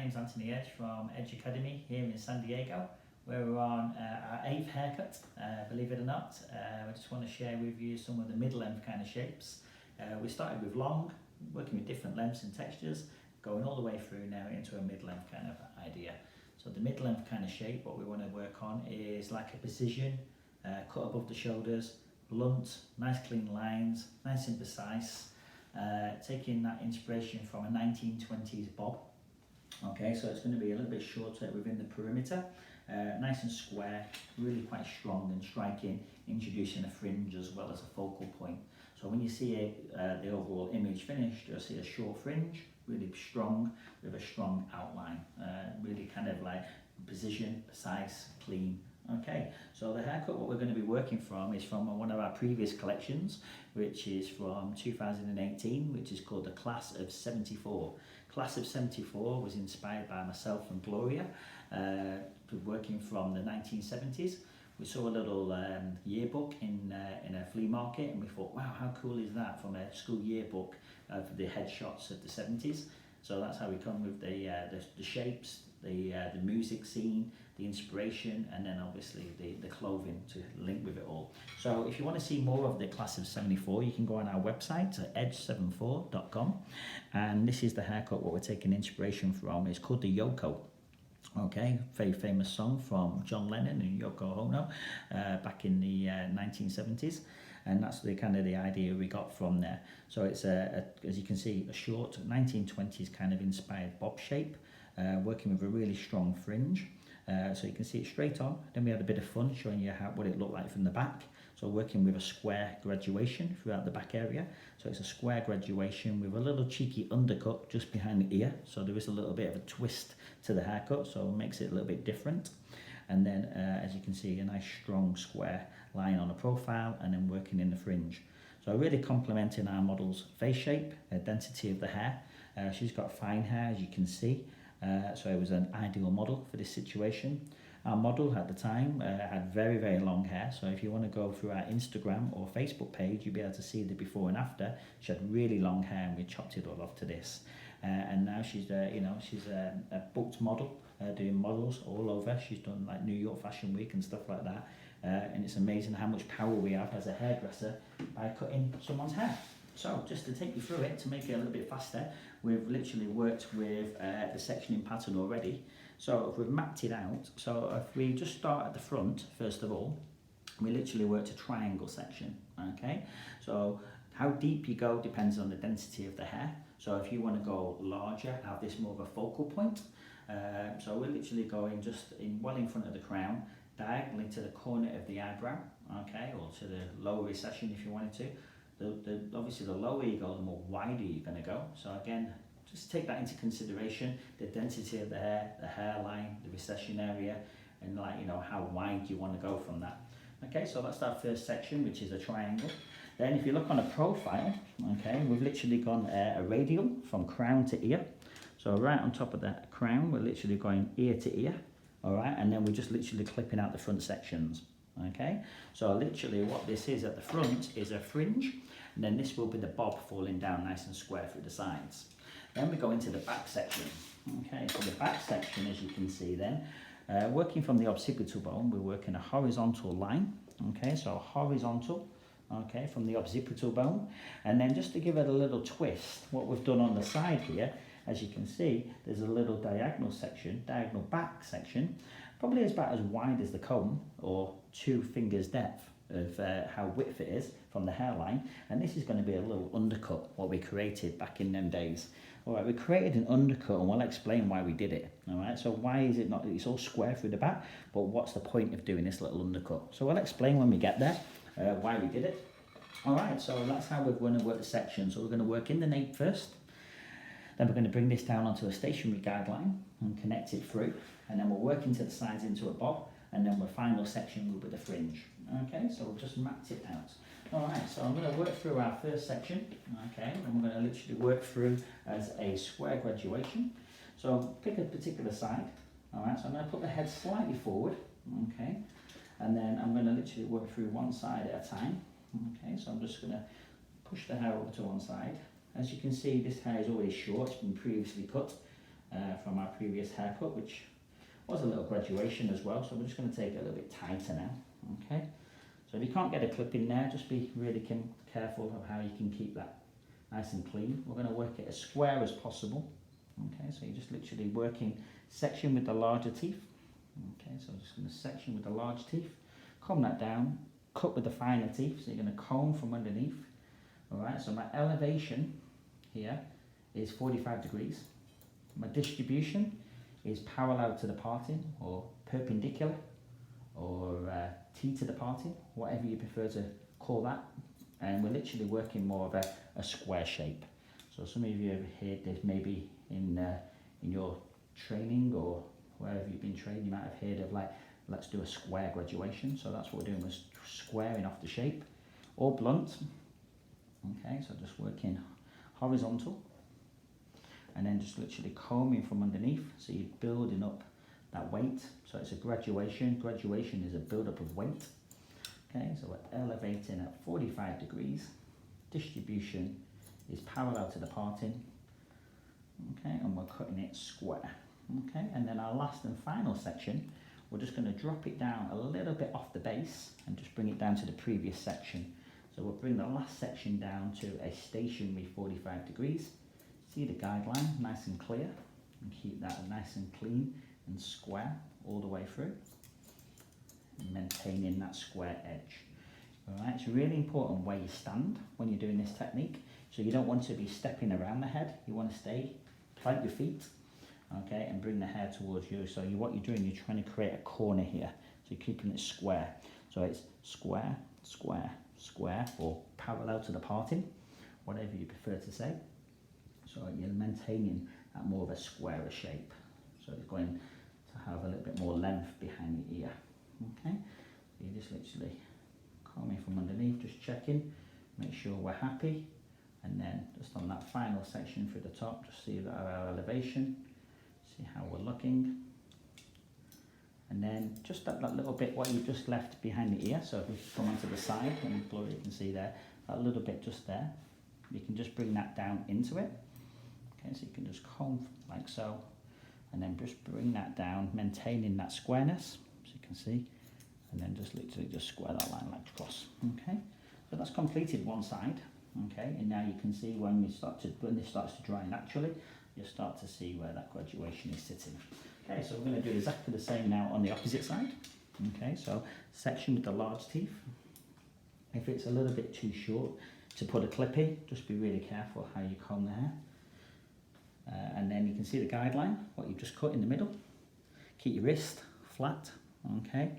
name's Anthony Edge from Edge Academy here in San Diego, where we're on our 8th haircut, believe it or not. I just want to share with you some of the mid-length kind of shapes. We started with long, working with different lengths and textures, going all the way through now into a mid-length kind of idea. So the mid-length kind of shape, what we want to work on is like a precision, cut above the shoulders, blunt, nice clean lines, nice and precise. Taking that inspiration from a 1920s bob. Okay, so it's going to be a little bit shorter within the perimeter, nice and square, really quite strong and striking, introducing a fringe as well as a focal point. So when you see the overall image finished, you'll see a short fringe, really strong, with a strong outline, really kind of like precision, precise, clean. Okay, so the haircut, what we're going to be working from is from one of our previous collections, which is from 2018, which is called the Class of 74. Class of 74 was inspired by myself and Gloria, working from the 1970s. We saw a little yearbook in a flea market, and we thought, wow, how cool is that, from a school yearbook of the headshots of the 70s. So that's how we come with the shapes, the music scene, the inspiration, and then obviously the clothing to link with it all. So if you want to see more of the Class of 74, you can go on our website at edge74.com, and this is the haircut what we're taking inspiration from. It's called the YOKO. Okay, very famous song from John Lennon and YOKO back in the 1970s. And that's the kind of the idea we got from there. So it's as you can see, a short 1920s kind of inspired bob shape, working with a really strong fringe. So you can see it straight on. Then we had a bit of fun showing you what it looked like from the back. So working with a square graduation throughout the back area. So it's a square graduation with a little cheeky undercut just behind the ear. So there is a little bit of a twist to the haircut, so it makes it a little bit different. And then as you can see, a nice strong square line on the profile, and then working in the fringe. So really complementing our model's face shape, the density of the hair. She's got fine hair, as you can see. So it was an ideal model for this situation. Our model at the time had very, very long hair. So if you want to go through our Instagram or Facebook page, you'll be able to see the before and after. She had really long hair, and we chopped it all off to this. And now she's, she's a booked model, doing models all over. She's done like New York Fashion Week and stuff like that. And it's amazing how much power we have as a hairdresser by cutting someone's hair. So just to take you through it, to make it a little bit faster, we've literally worked with the sectioning pattern already. So if we've mapped it out, so if we just start at the front, first of all, we literally worked a triangle section, okay? So how deep you go depends on the density of the hair. So if you want to go larger, have this more of a focal point. So we're literally going just well in front of the crown, diagonally to the corner of the eyebrow, okay, or to the lower recession if you wanted to. Obviously the lower you go, the more wider you're going to go. So again, just take that into consideration, the density of the hairline, the recession area, and how wide you want to go from that. Okay, so that's our first section, which is a triangle. Then if you look on a profile, okay, we've literally gone a radial from crown to ear. So right on top of that crown, we're literally going ear to ear, all right, and then we're just literally clipping out the front sections. Okay, so literally what this is at the front is a fringe, and then this will be the bob falling down nice and square through the sides. Then we go into the back section. Okay, so the back section, as you can see then, working from the occipital bone, we're working a horizontal line. Okay, so horizontal, okay, from the occipital bone. And then just to give it a little twist, what we've done on the side here, as you can see, there's a little diagonal section, diagonal back section, probably about as wide as the comb, or 2 fingers depth of how width it is from the hairline. And this is going to be a little undercut, what we created back in them days. All right, we created an undercut, and we'll explain why we did it. All right, so why is it not, it's all square through the back, but what's the point of doing this little undercut? So we'll explain when we get there why we did it. All right, so that's how we're going to work the section. So we're going to work in the nape first. Then we're going to bring this down onto a stationary guideline and connect it through. And then we'll work into the sides into a bob. And then our final section will be the fringe. Okay, so we've just mapped it out. All right, so I'm going to work through our first section. Okay, and we're going to literally work through as a square graduation. So pick a particular side. All right, so I'm going to put the head slightly forward. Okay, and then I'm going to literally work through one side at a time. Okay, so I'm just going to push the hair over to one side. As you can see, this hair is already short, it's been previously cut. from our previous haircut, which was a little graduation as well. So we're just going to take it a little bit tighter now. Okay. So if you can't get a clip in there, just be really careful of how you can keep that nice and clean. We're going to work it as square as possible. Okay, so you're just literally working section with the larger teeth. Okay, so I'm just going to section with the large teeth, comb that down, cut with the finer teeth. So you're going to comb from underneath. All right, so my elevation here is 45 degrees. My distribution is parallel to the parting, or perpendicular, or T to the parting, whatever you prefer to call that. And we're literally working more of a square shape. So some of you have heard this maybe in your training, or wherever you've been trained, you might have heard of like, let's do a square graduation. So that's what we're doing, was squaring off the shape, or blunt. Okay, so just working horizontal, and then just literally combing from underneath. So you're building up that weight. So it's a graduation. Graduation is a build-up of weight. Okay, so we're elevating at 45 degrees. Distribution is parallel to the parting. Okay, and we're cutting it square. Okay, and then our last and final section, we're just going to drop it down a little bit off the base and just bring it down to the previous section. So we'll bring the last section down to a stationary 45 degrees. See the guideline, nice and clear, and keep that nice and clean and square all the way through, and maintaining that square edge. All right, it's really important where you stand when you're doing this technique. So you don't want to be stepping around the head. You want to stay, plant your feet, okay, and bring the hair towards you. So what you're doing, you're trying to create a corner here. So you're keeping it square. So it's square, square, square, or parallel to the parting, whatever you prefer to say. So you're maintaining that more of a squarer shape. So it's going to have a little bit more length behind your ear. Okay, so you're just literally combing from underneath, just checking, make sure we're happy, and then just on that final section through the top, just see that our elevation, see how we're looking, and then just that little bit what you just left behind the ear. So if we come onto the side and blur, you can see there, that little bit just there, you can just bring that down into it. Okay, so you can just comb like so, and then just bring that down, maintaining that squareness, so you can see, and then just literally just square that line like across. Okay, so that's completed one side. Okay, and now you can see when this starts to dry naturally, you'll start to see where that graduation is sitting. Okay, so we're going to do exactly the same now on the opposite side. Okay, so section with the large teeth. If it's a little bit too short to put a clip in, just be really careful how you comb the hair. And then you can see the guideline, what you've just cut in the middle. Keep your wrist flat, okay?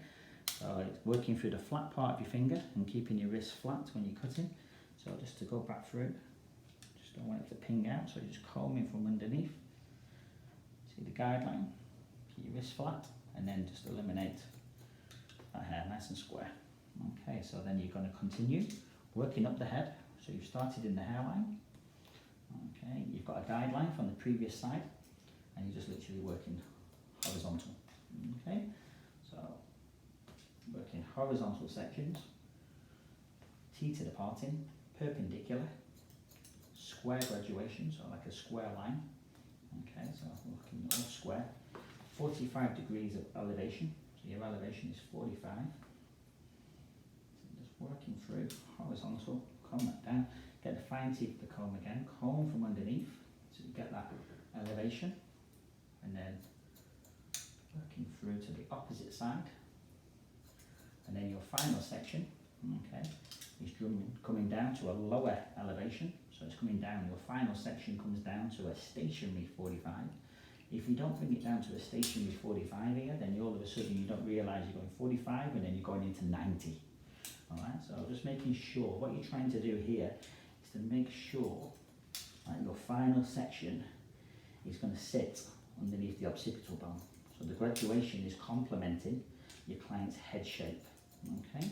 So it's working through the flat part of your finger and keeping your wrist flat when you're cutting. So just to go back through, just don't want it to ping out, so you're just combing from underneath. See the guideline, keep your wrist flat, and then just eliminate that hair nice and square. Okay, so then you're going to continue working up the head. So you've started in the hairline. Okay, you've got a guideline from the previous side, and you're just literally working horizontal. Okay, so working horizontal sections, T to the parting, perpendicular, square graduation, so like a square line. Okay, so looking all square, 45 degrees of elevation, so your elevation is 45. So just working through horizontal, comb that down. Get the fine teeth of the comb again, comb from underneath, so you get that elevation, and then working through to the opposite side, and then your final section, okay, is coming down to a lower elevation, so it's coming down, your final section comes down to a stationary 45. If you don't bring it down to a stationary 45 here, then all of a sudden you don't realise you're going 45 and then you're going into 90. Alright, so just making sure, what you're trying to do here to make sure that your final section is going to sit underneath the occipital bone. So the graduation is complementing your client's head shape. Okay,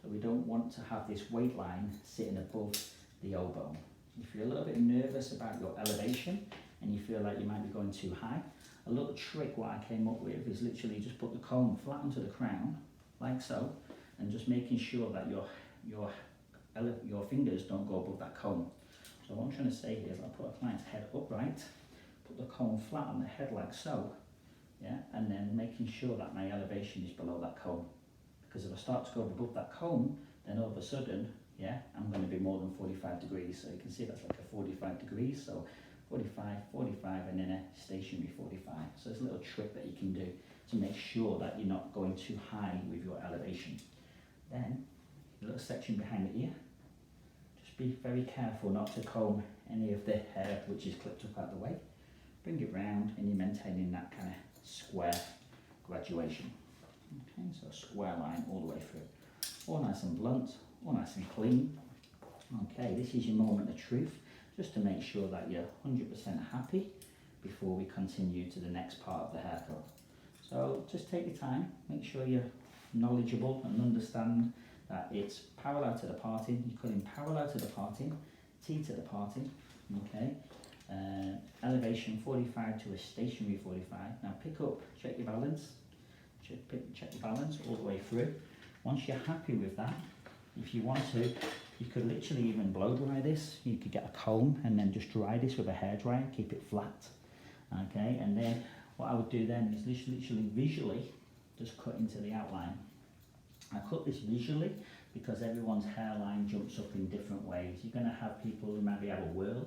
so we don't want to have this weight line sitting above the elbow. If you're a little bit nervous about your elevation and you feel like you might be going too high, a little trick what I came up with is literally just put the comb flat onto the crown, like so, and just making sure that your fingers don't go above that comb. So what I'm trying to say here is I'll put a client's head upright, put the comb flat on the head like so, yeah, and then making sure that my elevation is below that comb. Because if I start to go above that comb, then all of a sudden, yeah, I'm going to be more than 45 degrees. So you can see that's like a 45 degrees, so 45, 45, and then a stationary 45. So there's a little trick that you can do to make sure that you're not going too high with your elevation. Then, a little section behind the ear. Just be very careful not to comb any of the hair which is clipped up out of the way. Bring it round and you're maintaining that kind of square graduation. Okay, so a square line all the way through. All nice and blunt, all nice and clean. Okay, this is your moment of truth, just to make sure that you're 100% happy before we continue to the next part of the haircut. So just take your time, make sure you're knowledgeable and understand that it's parallel to the parting. You're cutting parallel to the parting, T to the parting, okay? Elevation 45 to a stationary 45. Now pick up, check your balance, check your balance all the way through. Once you're happy with that, if you want to, you could literally even blow dry this. You could get a comb and then just dry this with a hairdryer, keep it flat, okay? And then what I would do then is literally visually just cut into the outline. I cut this visually because everyone's hairline jumps up in different ways. You're going to have people who maybe have a whirl,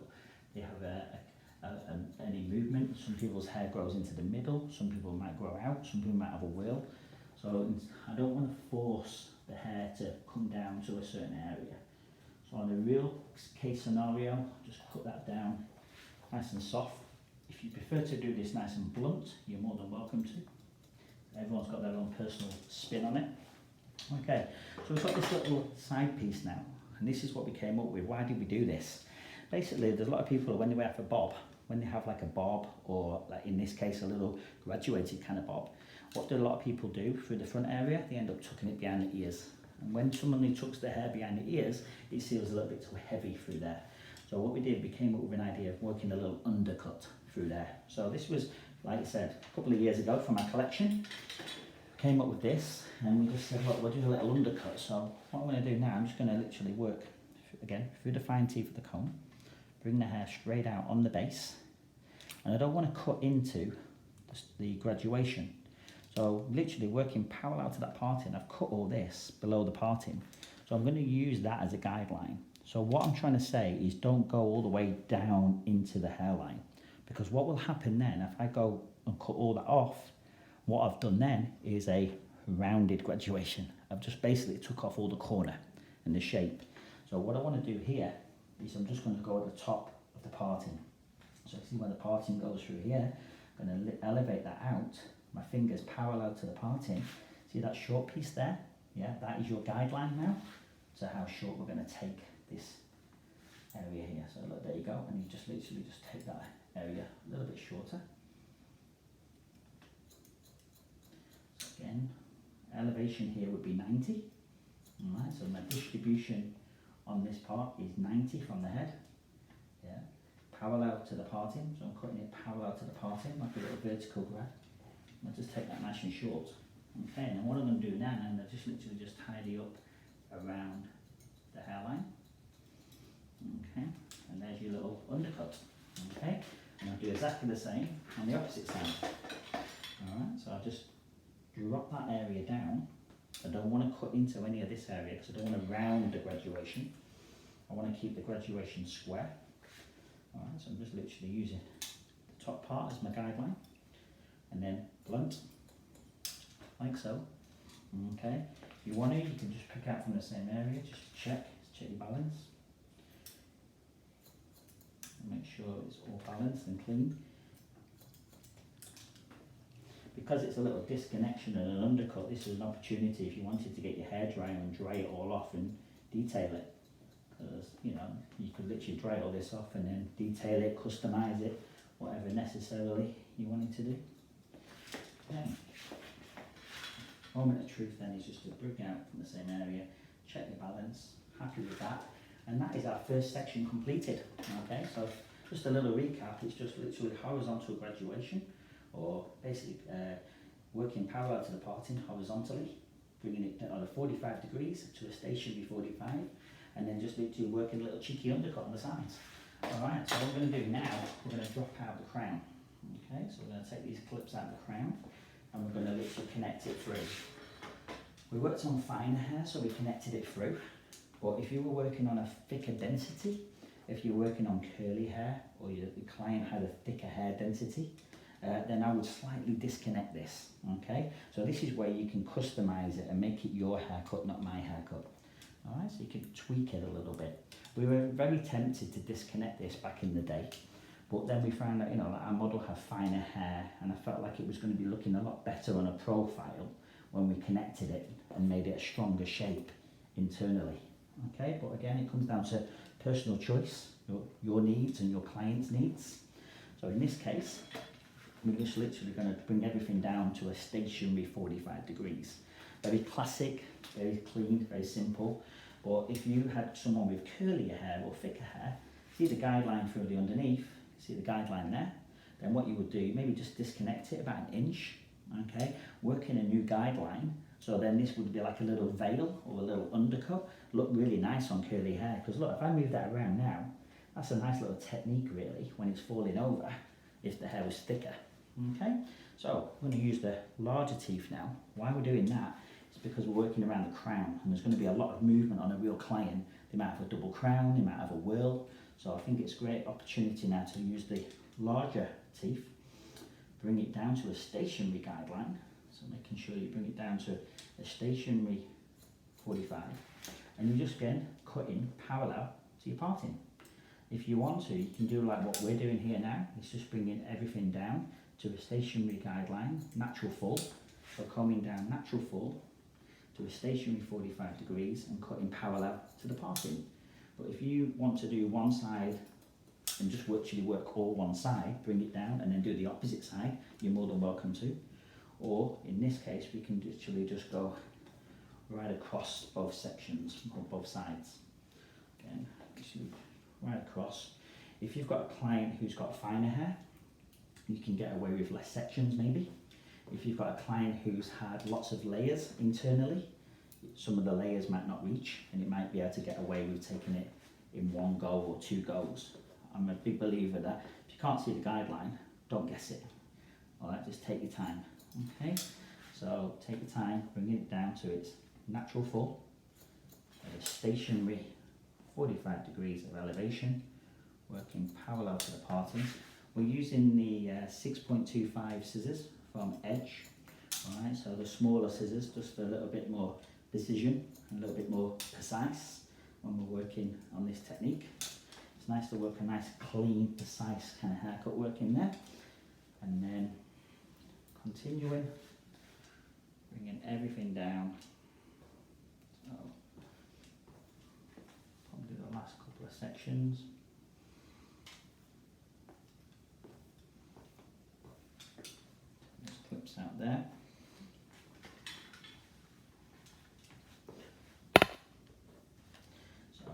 they have any movement. Some people's hair grows into the middle, some people might grow out, some people might have a whirl. So I don't want to force the hair to come down to a certain area. So on a real case scenario, just cut that down nice and soft. If you prefer to do this nice and blunt, you're more than welcome to. Everyone's got their own personal spin on it. Okay, so we've got this little side piece now, and this is what we came up with. Why did we do this? Basically, there's a lot of people when they wear a bob, when they have like a bob, or like in this case a little graduated kind of bob, what do a lot of people do through the front area? They end up tucking it behind the ears. And when someone tucks their hair behind the ears, it feels a little bit too heavy through there. So what we did, we came up with an idea of working a little undercut through there. So this was, like I said, a couple of years ago from our collection. Came up with this, and we just said, look, we'll do a little undercut. So what I'm going to do now, I'm just going to literally work, again, through the fine teeth of the comb, bring the hair straight out on the base, and I don't want to cut into the graduation. So literally working parallel to that parting, I've cut all this below the parting. So I'm going to use that as a guideline. So what I'm trying to say is don't go all the way down into the hairline, because what will happen then, if I go and cut all that off, what I've done then is a rounded graduation. I've just basically took off all the corner and the shape. So what I want to do here is I'm just going to go at the top of the parting. So see where the parting goes through here, I'm going to elevate that out. My fingers parallel to the parting. See that short piece there? Yeah, that is your guideline now to how short we're going to take this area here. So look, there you go, and you just literally just take that area a little bit shorter. So again, elevation here would be 90. Alright, so my distribution on this part is 90 from the head. Yeah, parallel to the parting, so I'm cutting it parallel to the parting, like a little vertical grab. I'll just take that nice and short. Okay, and what I'm going to do now, I'm going to just literally just tidy up around the hairline. Okay, and there's your little undercut. Okay, and I'll do exactly the same on the opposite side. Alright, so I'll just drop that area down. I don't want to cut into any of this area because I don't want to round the graduation. I want to keep the graduation square. Alright, so I'm just literally using the top part as my guideline. And then blunt, like so. Okay, if you want to, you can just pick out from the same area, just check your balance. And make sure it's all balanced and clean. Because it's a little disconnection and an undercut, this is an opportunity if you wanted to get your hair dry and dry it all off and detail it. Because, you know, you could literally dry all this off and then detail it, customize it, whatever necessarily you wanted to do. Okay. Moment of truth then is just to bring out from the same area, check the balance, happy with that, and that is our first section completed. Okay, so just a little recap, it's just literally horizontal graduation, or basically working parallel to the parting horizontally, bringing it down at 45 degrees to a stationary 45, and then just working a little cheeky undercut on the sides. Alright, so what we're going to do now, we're going to drop out the crown. Okay, so we're going to take these clips out of the crown and we're going to literally connect it through. We worked on finer hair, so we connected it through. But if you were working on a thicker density, if you're working on curly hair or your client had a thicker hair density, then I would slightly disconnect this, okay? So this is where you can customize it and make it your haircut, not my haircut. All right, so you can tweak it a little bit. We were very tempted to disconnect this back in the day, but then we found that, you know, that our model had finer hair and I felt like it was going to be looking a lot better on a profile when we connected it and made it a stronger shape internally. Okay, but again, it comes down to personal choice, your needs and your client's needs. So in this case, we're just literally going to bring everything down to a stationary 45 degrees. Very classic, very clean, very simple. But if you had someone with curlier hair or thicker hair, see the guideline through the underneath, see the guideline there, then what you would do, maybe just disconnect it about an inch, okay, work in a new guideline. So then this would be like a little veil or a little undercut, look really nice on curly hair. Because look, if I move that around now, that's a nice little technique really when it's falling over, if the hair was thicker. Okay, so I'm going to use the larger teeth now. Why we're doing that is because we're working around the crown and there's going to be a lot of movement on a real client. They might have a double crown, they might have a whirl. So I think it's a great opportunity now to use the larger teeth, bring it down to a stationary guideline. So making sure you bring it down to a stationary 45 and you just again cut in parallel to your parting. If you want to, you can do like what we're doing here now. It's just bringing everything down to a stationary guideline, natural full. So coming down natural full to a stationary 45 degrees and cutting parallel to the parting. But if you want to do one side and just virtually work all one side, bring it down and then do the opposite side, you're more than welcome to. Or in this case, we can literally just go right across both sections or both sides. Again, right across. If you've got a client who's got finer hair, you can get away with less sections maybe. If you've got a client who's had lots of layers internally, some of the layers might not reach and it might be able to get away with taking it in one go or two goes. I'm a big believer that if you can't see the guideline, don't guess it. All right, just take your time. Okay, so take your time, bringing it down to its natural full, at a stationary 45 degrees of elevation, working parallel to the parting. We're using the 6.25 scissors from Edge. All right, so the smaller scissors, just a little bit more precision, a little bit more precise when we're working on this technique. It's nice to work a nice, clean, precise kind of haircut work in there, and then continuing, bringing everything down. So, probably the last couple of sections. There's clips out there. So,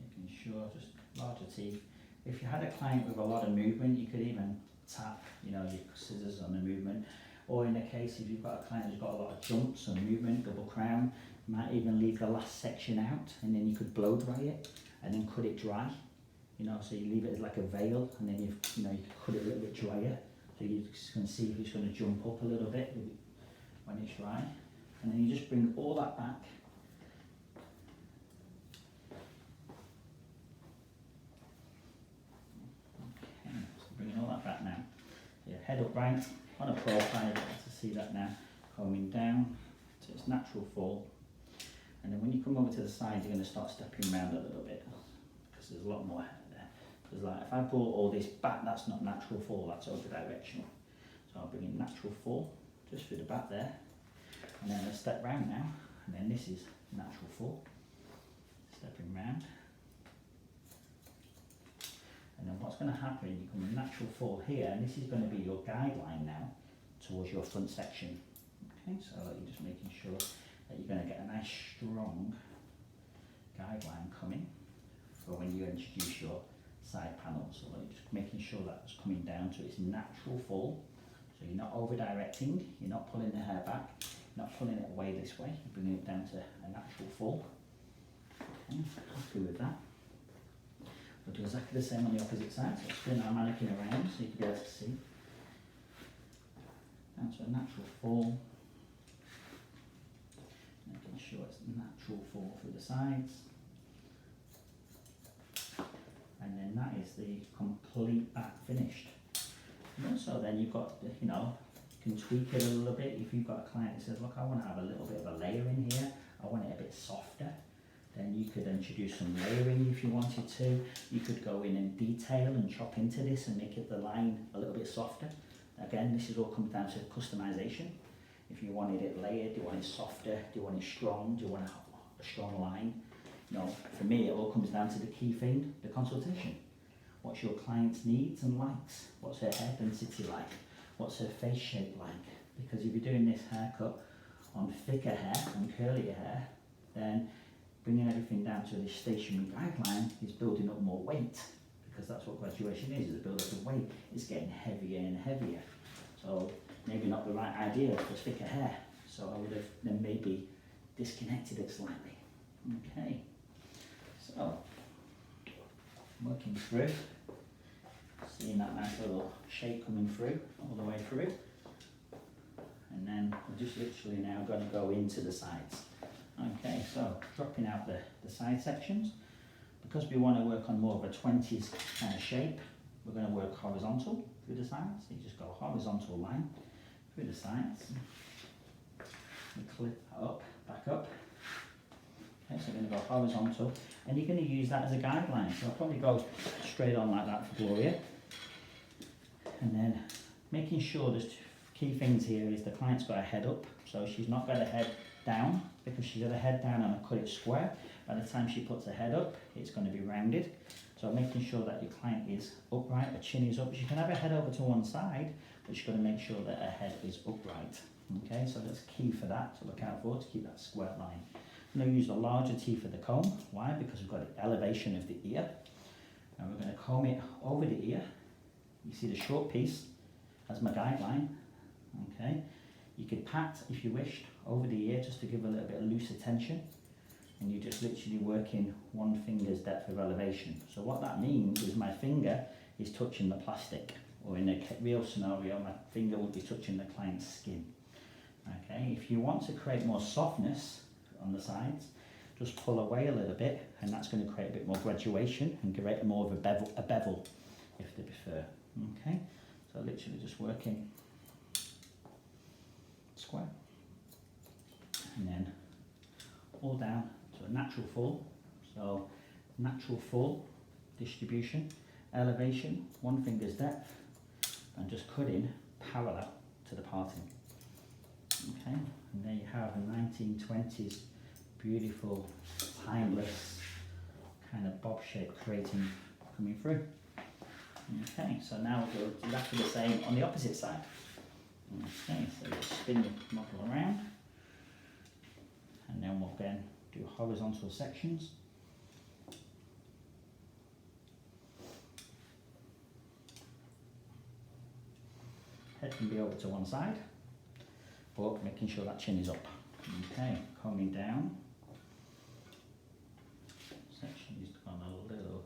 making sure just larger teeth. If you had a client with a lot of movement, you could even tap, you know, your scissors on the movement. Or in the case if you've got a client who's got a lot of jumps and movement, double crown, you might even leave the last section out and then you could blow dry it and then cut it dry. You know, so you leave it as like a veil and then you cut it a little bit drier. So you can see if it's going to jump up a little bit when it's dry. And then you just bring all that back. Okay, so bringing all that back now. Your head upright on a profile, to see that now, coming down to its natural fall. And then when you come over to the side, you're going to start stepping around a little bit because there's a lot more hair there. Because like if I pull all this back, that's not natural fall, that's over directional. So I'll bring in natural fall just through the back there, and then I'll step round now, and then this is natural fall, stepping round. And then what's going to happen, you come a natural fall here, and this is going to be your guideline now towards your front section. Okay, so you're just making sure that you're going to get a nice strong guideline coming for when you introduce your side panel. So you're just making sure that's coming down to its natural fall. So you're not over directing, you're not pulling the hair back, you're not pulling it away this way, you're bringing it down to a natural fall. Okay, happy with that. We'll do exactly the same on the opposite side, so spin our mannequin around so you can be able to see. down to a natural fall. Making sure it's natural fall through the sides. And then that is the complete back finished. And also then you've got, you know, you can tweak it a little bit. If you've got a client that says, look, I want to have a little bit of a layer in here, I want it a bit softer, then you could introduce some layering if you wanted to. You could go in and detail and chop into this and make it the line a little bit softer. Again, this is all comes down to customization. If you wanted it layered, do you want it softer, do you want it strong, do you want a strong line? You know, for me, it all comes down to the key thing, the consultation. What's your client's needs and likes? What's her hair density like? What's her face shape like? Because if you're doing this haircut on thicker hair and curlier hair, then bringing everything down to this stationary guideline is building up more weight, because that's what graduation is a build up of weight. It's getting heavier and heavier. So maybe not the right idea for thicker hair. So I would have then maybe disconnected it slightly. Okay, so working through, seeing that nice little shape coming through, all the way through. And then we're just literally now going to go into the sides. Okay, so dropping out the side sections. Because we want to work on more of a 20s kind of shape, we're going to work horizontal through the sides. So you just go horizontal line through the sides. We clip up, back up. Okay, so we're going to go horizontal, and you're going to use that as a guideline. So I'll probably go straight on like that for Gloria. And then making sure there's two key things here is the client's got her head up, so she's not got her head down, because she's got her head down and I cut it square. By the time she puts her head up, it's going to be rounded. So making sure that your client is upright, her chin is up. She can have her head over to one side, but she's got to make sure that her head is upright. Okay, so that's key for that to look out for, to keep that square line. I'm going to use the larger teeth for the comb. Why? Because we've got the elevation of the ear. And we're going to comb it over the ear. You see the short piece as my guideline. Okay, you could pat, if you wished, over the ear just to give a little bit of looser tension. And you're just literally working one finger's depth of elevation. So what that means is my finger is touching the plastic, or in a real scenario, my finger will be touching the client's skin. Okay, if you want to create more softness on the sides, just pull away a little bit, and that's going to create a bit more graduation and create more of a bevel if they prefer. Okay, so literally just working square, and then all down to a natural full. So natural full distribution, elevation, one finger's depth, and just cutting parallel to the parting. Okay, and there you have a 1920s beautiful, timeless kind of bob shape creating coming through. Okay, so now we'll do exactly the same on the opposite side. Okay, so we'll spin the model around, and then we'll then do horizontal sections. Head can be over to one side, but making sure that chin is up. Okay, combing down. Section has gone a little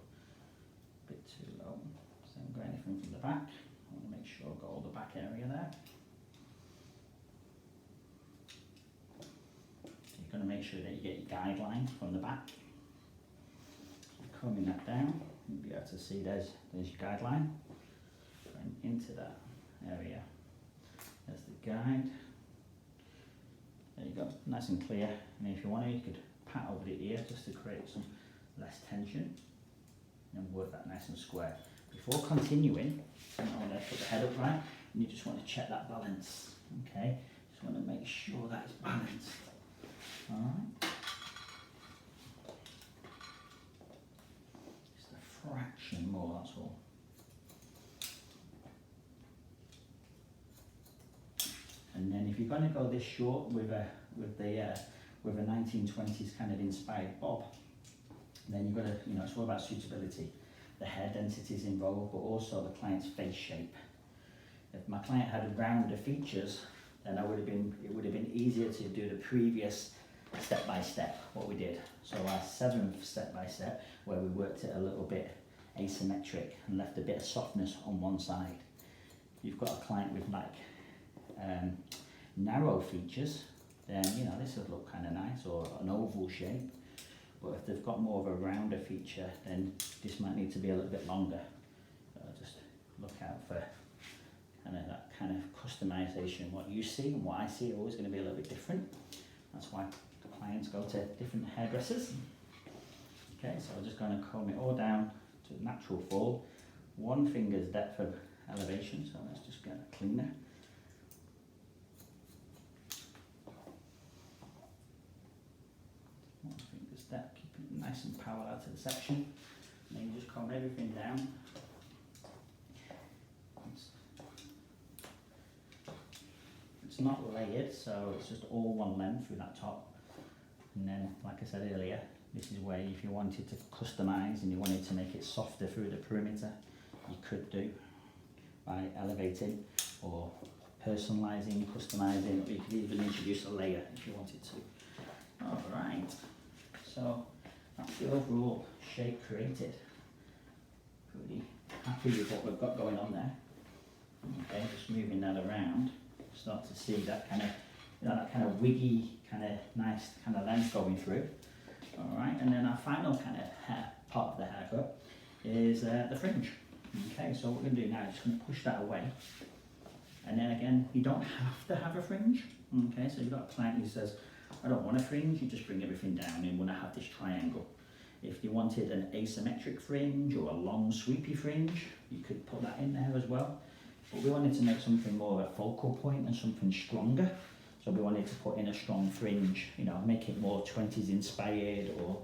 bit too low, so I haven't got anything from the back. I want to make sure I've got all the back area there. So you're going to make sure that you get your guideline from the back. So combing that down, you'll be able to see there's your guideline. Going into that area. There's the guide. There you go, nice and clear. And if you want to, you could pat over the ear just to create some less tension, and work that nice and square. Before continuing, you want to put the head up right, and you just want to check that balance. Okay, just want to make sure that it's balanced. All right. Just a fraction more, that's all. And then if you're going to go this short with a 1920s kind of inspired bob, then you've got to, it's all about suitability. The hair density is involved, but also the client's face shape. If my client had rounder features, then it would have been easier to do the previous step by step, what we did. So our 7th step by step, where we worked it a little bit asymmetric and left a bit of softness on one side. You've got a client with like narrow features, then this would look kind of nice, or an oval shape. But if they've got more of a rounder feature, then this might need to be a little bit longer. So just look out for that kind of customization. What you see and what I see are always going to be a little bit different. That's why the clients go to different hairdressers. Okay, so I'm just going to comb it all down to natural fall. 1 finger's depth of elevation, so let's just get a cleaner. That, keep it nice and parallel to the section, and then you just comb everything down. It's not layered, so it's just all one length through that top. And then, like I said earlier, this is where if you wanted to customise and you wanted to make it softer through the perimeter, you could do by elevating or personalising, customising, or you could even introduce a layer if you wanted to. Alright. So that's the overall shape created. Pretty happy with what we've got going on there. Okay, just moving that around, start to see that kind of, that kind of wiggy, kind of nice kind of length going through. All right, and then our final kind of part of the haircut is the fringe. Okay, so what we're going to do now is just going to push that away. And then again, you don't have to have a fringe. Okay, so you've got a client who says, I don't want a fringe, you just bring everything down and want to have this triangle. If you wanted an asymmetric fringe or a long sweepy fringe, you could put that in there as well. But we wanted to make something more of a focal point and something stronger. So we wanted to put in a strong fringe, make it more 20s inspired, or,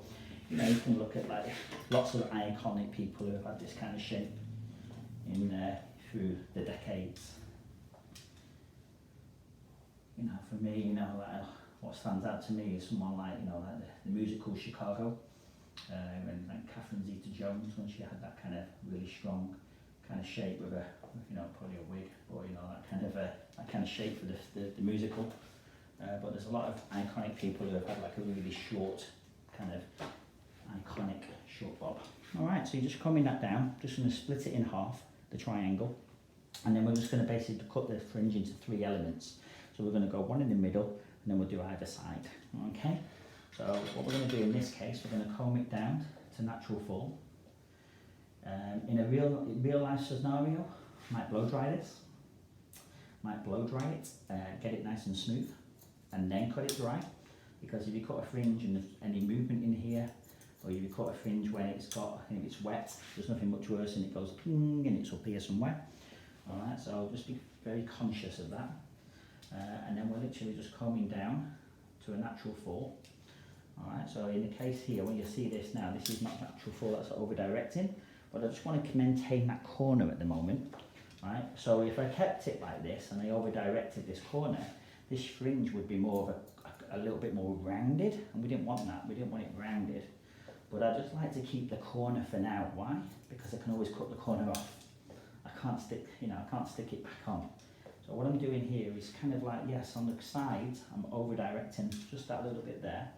you can look at like lots of iconic people who have had this kind of shape through the decades. For me, like, what stands out to me is someone like, like the musical Chicago, and like Catherine Zeta-Jones, when she had that kind of really strong kind of shape with probably a wig, or that kind of shape for the musical. But there's a lot of iconic people who have had like a really short kind of iconic short bob. All right, so you're just combing that down. Just going to split it in half, the triangle, and then we're just going to basically cut the fringe into 3 elements. So we're going to go one in the middle, and then we'll do either side. Okay. So what we're going to do in this case, we're going to comb it down to natural fall. In a real life scenario, might blow dry this, might blow dry it, get it nice and smooth, and then cut it dry. Because if you cut a fringe and there's any movement in here, or if you cut a fringe when it's wet, there's nothing much worse than it goes ping and it's up here somewhere. All right, so just be very conscious of that. And then we're literally just combing down to a natural fall. Alright, so in the case here, when you see this now, this is not natural fall, that's over directing, but I just want to maintain that corner at the moment. Right, so if I kept it like this and I over directed this corner, this fringe would be more of a little bit more rounded, and we didn't want that, we didn't want it rounded. But I just like to keep the corner for now. Why? Because I can always cut the corner off. I can't stick it back on. So what I'm doing here is kind of like, yes, on the sides, I'm over directing just that little bit there,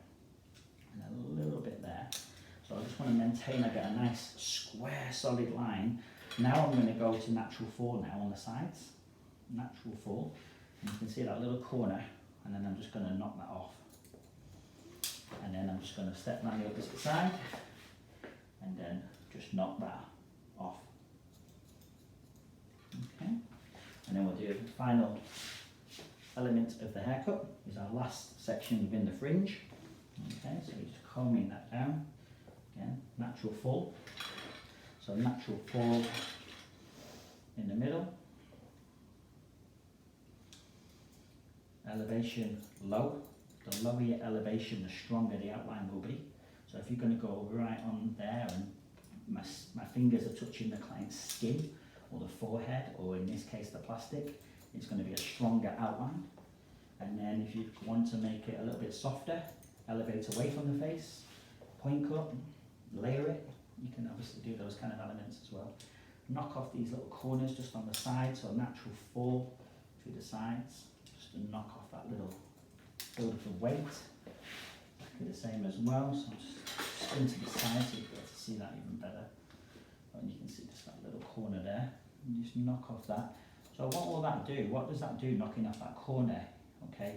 and a little bit there. So I just want to maintain, I get a nice square solid line. Now I'm going to go to natural fall now on the sides. Natural fall. And you can see that little corner, and then I'm just going to knock that off. And then I'm just going to step down the opposite side, and then just knock that off. Okay. And then we'll do the final element of the haircut, is our last section within the fringe. Okay, so you're just combing that down. Again, natural fall. So natural fall in the middle. Elevation low. The lower your elevation, the stronger the outline will be. So if you're going to go right on there and my fingers are touching the client's skin, or the forehead, or in this case the plastic, it's going to be a stronger outline. And then if you want to make it a little bit softer, elevate away from the face, point cut, layer it. You can obviously do those kind of elements as well. Knock off these little corners just on the sides, so natural fall through the sides, just to knock off that little build up of weight. Do the same as well, so just spin to the side so you get to see that even better. And you can see just that little corner there. And just knock off that So what will that do? What does that do knocking off that corner? Okay,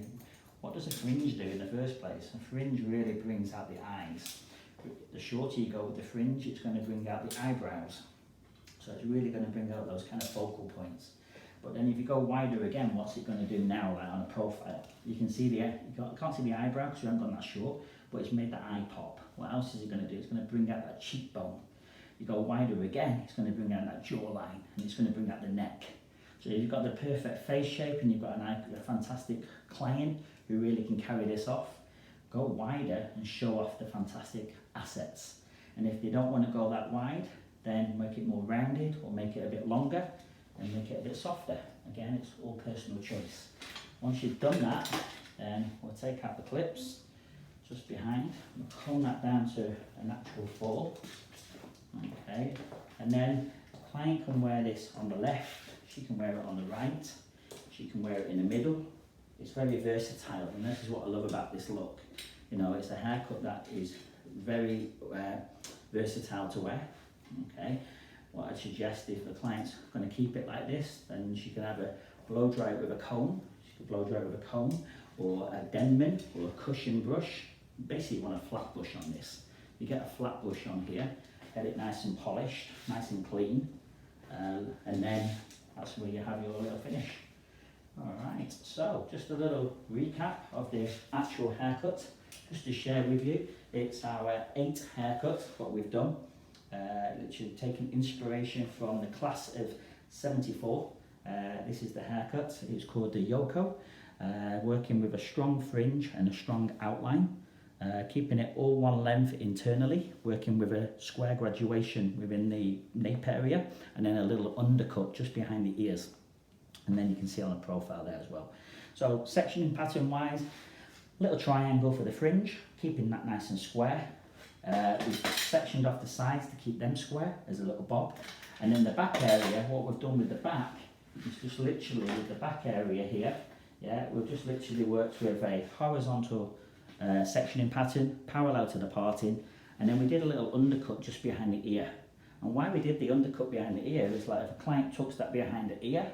what does a fringe do in the first place? A fringe really brings out the eyes. The shorter you go with the fringe, it's going to bring out the eyebrows. So it's really going to bring out those kind of focal points. But then if you go wider again, what's it going to do now, like on a profile? You can see you can't see the eyebrow because you haven't gone that short, but it's made the eye pop. What else is it going to do? It's going to bring out that cheekbone. You go wider again, it's going to bring out that jawline, and it's going to bring out the neck. So you've got the perfect face shape, and you've got a fantastic client who really can carry this off. Go wider and show off the fantastic assets. And if you don't want to go that wide, then make it more rounded or make it a bit longer and make it a bit softer. Again, it's all personal choice. Once you've done that, then we'll take out the clips just behind, we'll comb that down to a natural fall. Okay, and then the client can wear this on the left, she can wear it on the right, she can wear it in the middle. It's very versatile, and this is what I love about this look. You know, it's a haircut that is very versatile to wear. Okay, what I'd suggest, if the client's going to keep it like this, then she can have a blow dry it with a comb. She could blow dry it with a comb, or a Denman, or a cushion brush. Basically, you want a flat brush on this. You get a flat brush on here, get it nice and polished, nice and clean, and then that's where you have your little finish. Alright, so just a little recap of the actual haircut, just to share with you. It's our 8th haircut, what we've done. Literally taken inspiration from the class of 74. This is the haircut, it's called the YOKO. Working with a strong fringe and a strong outline. Keeping it all one length internally, working with a square graduation within the nape area, and then a little undercut just behind the ears. And then you can see on the profile there as well. So sectioning pattern wise, little triangle for the fringe, keeping that nice and square. We've sectioned off the sides to keep them square as a little bob. And then the back area, what we've done with the back is just literally with the back area here, yeah, we've just literally worked with a horizontal sectioning pattern parallel to the parting, and then we did a little undercut just behind the ear. And why we did the undercut behind the ear is like if a client tucks that behind the ear,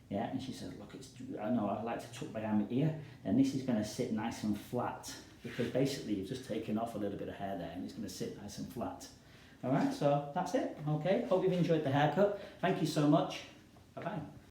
yeah, and she says, look, I know I like to tuck behind my ear, and this is going to sit nice and flat, because basically you've just taken off a little bit of hair there and it's going to sit nice and flat. Alright, so that's it. Okay, hope you've enjoyed the haircut. Thank you so much. Bye bye.